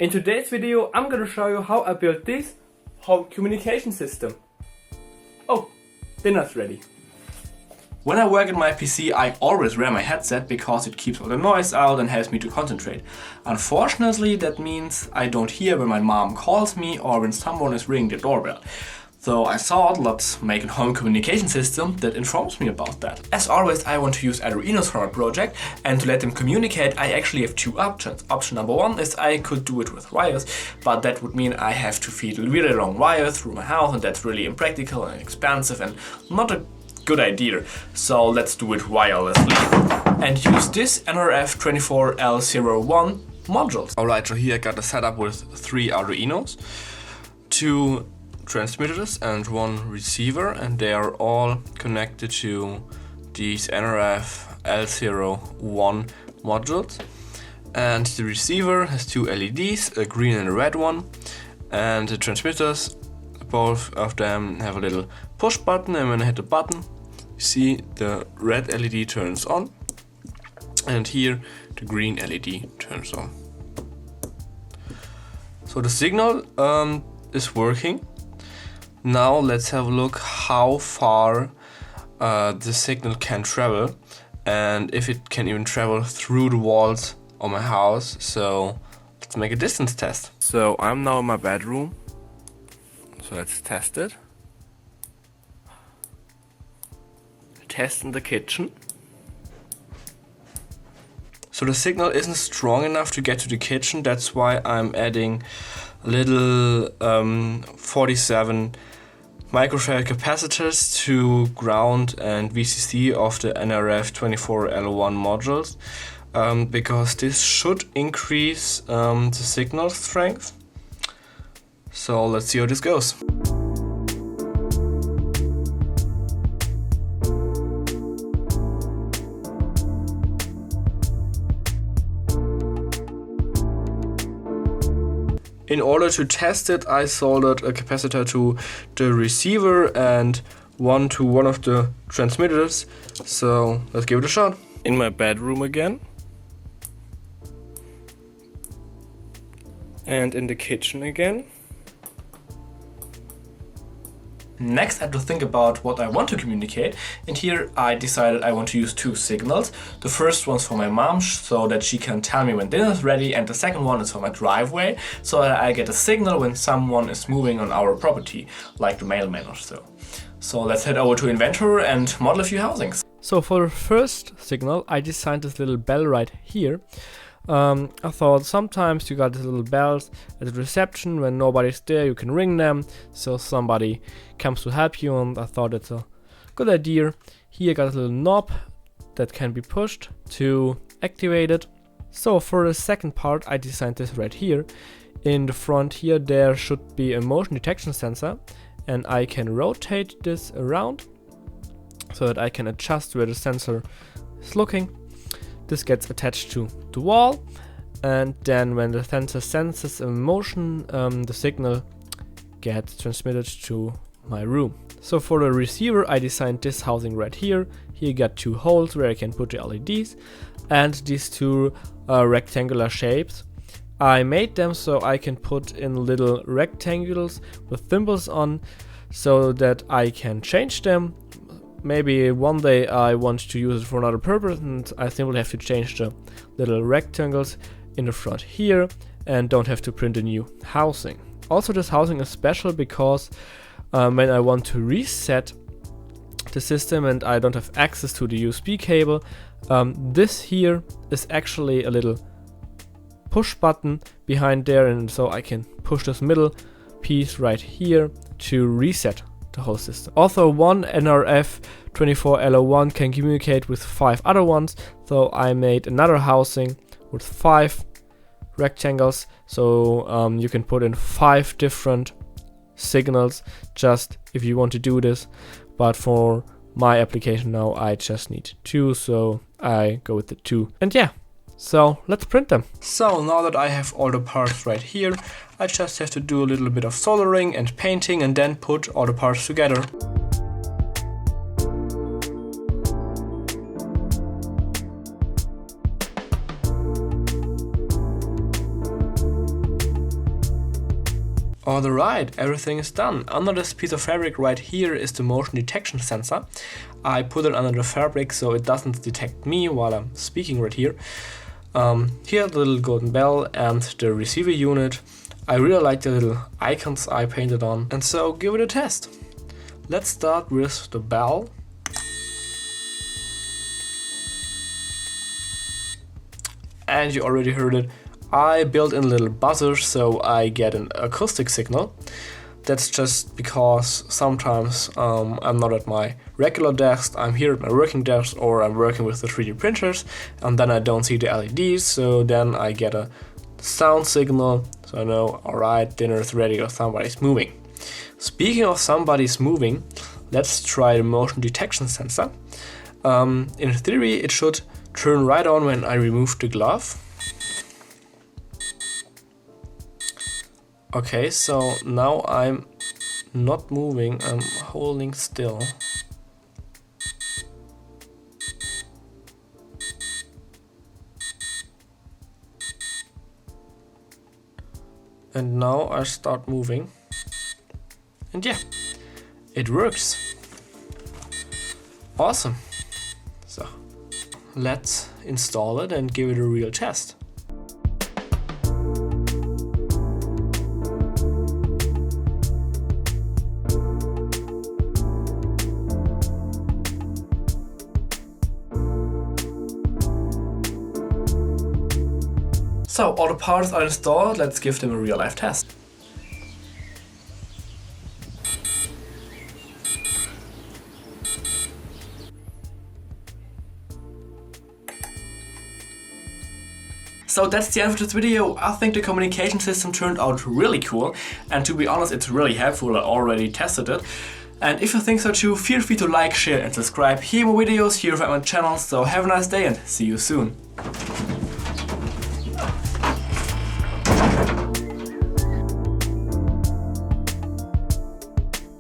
In today's video I'm gonna show you how I built this home communication system. Oh, dinner's ready. When I work at my PC, I always wear my headset because it keeps all the noise out and helps me to concentrate. Unfortunately, that means I don't hear when my mom calls me or when someone is ringing the doorbell. So I thought, let's make a home communication system that informs me about that. As always, I want to use Arduinos for my project, and to let them communicate I actually have two options. Option number one is I could do it with wires, but that would mean I have to feed a really long wire through my house, and that's really impractical and expensive and not a good idea. So let's do it wirelessly and use this NRF24L01 modules. Alright, so here I got a setup with 3 Arduinos, 2 transmitters and 1 receiver, and they are all connected to these NRF-L01 modules. And the receiver has 2 LEDs, a green and a red one, and the transmitters, both of them have a little push button, and when I hit the button, you see the red LED turns on, and here the green LED turns on. So the signal is working. Now let's have a look how far the signal can travel, and if it can even travel through the walls of my house. So let's make a distance test. So I'm now in my bedroom, so let's test it. Test in the kitchen. So the signal isn't strong enough to get to the kitchen, that's why I'm adding a little 47 microfarad capacitors to ground and VCC of the NRF24L01 modules, because this should increase the signal strength. So let's see how this goes. In order to test it, I soldered a capacitor to the receiver and one to one of the transmitters. So let's give it a shot. In my bedroom again. And in the kitchen again. Next, I had to think about what I want to communicate, and here I decided I want to use 2 signals. The first one's for my mom, so that she can tell me when dinner is ready, and the second one is for my driveway, so that I get a signal when someone is moving on our property, like the mailman or so. So let's head over to Inventor and model a few housings. So for the first signal, I designed this little bell right here. I thought sometimes you got these little bells at the reception. When nobody's there, you can ring them so somebody comes to help you, and I thought it's a good idea. Here I got a little knob that can be pushed to activate it. So for the second part, I designed this right here. In the front here there should be a motion detection sensor, and I can rotate this around so that I can adjust where the sensor is looking. This gets attached to the wall, and then when the sensor senses a motion, the signal gets transmitted to my room. So for the receiver, I designed this housing right here. Here you got 2 holes where I can put the LEDs, and these 2 rectangular shapes. I made them so I can put in little rectangles with thimbles on, so that I can change them. Maybe one day I want to use it for another purpose, and I simply have to change the little rectangles in the front here and don't have to print a new housing. Also, this housing is special because when I want to reset the system and I don't have access to the USB cable, this here is actually a little push button behind there, and so I can push this middle piece right here to reset the whole system. Also, one NRF24L01 can communicate with 5 other ones, so I made another housing with 5 rectangles, so you can put in 5 different signals just if you want to do this, but for my application now I just need 2, so I go with the 2. And yeah, so let's print them. So now that I have all the parts right here, I just have to do a little bit of soldering and painting and then put all the parts together. Alright, everything is done. Under this piece of fabric right here is the motion detection sensor. I put it under the fabric so it doesn't detect me while I'm speaking right here. Here the little golden bell and the receiver unit. I really like the little icons I painted on, and so give it a test. Let's start with the bell. And you already heard it. I built in a little buzzer so I get an acoustic signal. That's just because sometimes I'm not at my regular desk, I'm here at my working desk, or I'm working with the 3D printers, and then I don't see the LEDs, so then I get a sound signal, so I know, alright, dinner is ready or somebody's moving. Speaking of somebody's moving, let's try the motion detection sensor. In theory, it should turn right on when I remove the glove. Okay, so now I'm not moving, I'm holding still. And now I start moving. And yeah, it works. Awesome. So let's install it and give it a real test. So all the parts are installed, let's give them a real life test. So that's the end of this video. I think the communication system turned out really cool, and to be honest, it's really helpful. I already tested it. And if you think so too, feel free to like, share and subscribe. Here are more videos here at my channel, so have a nice day and see you soon.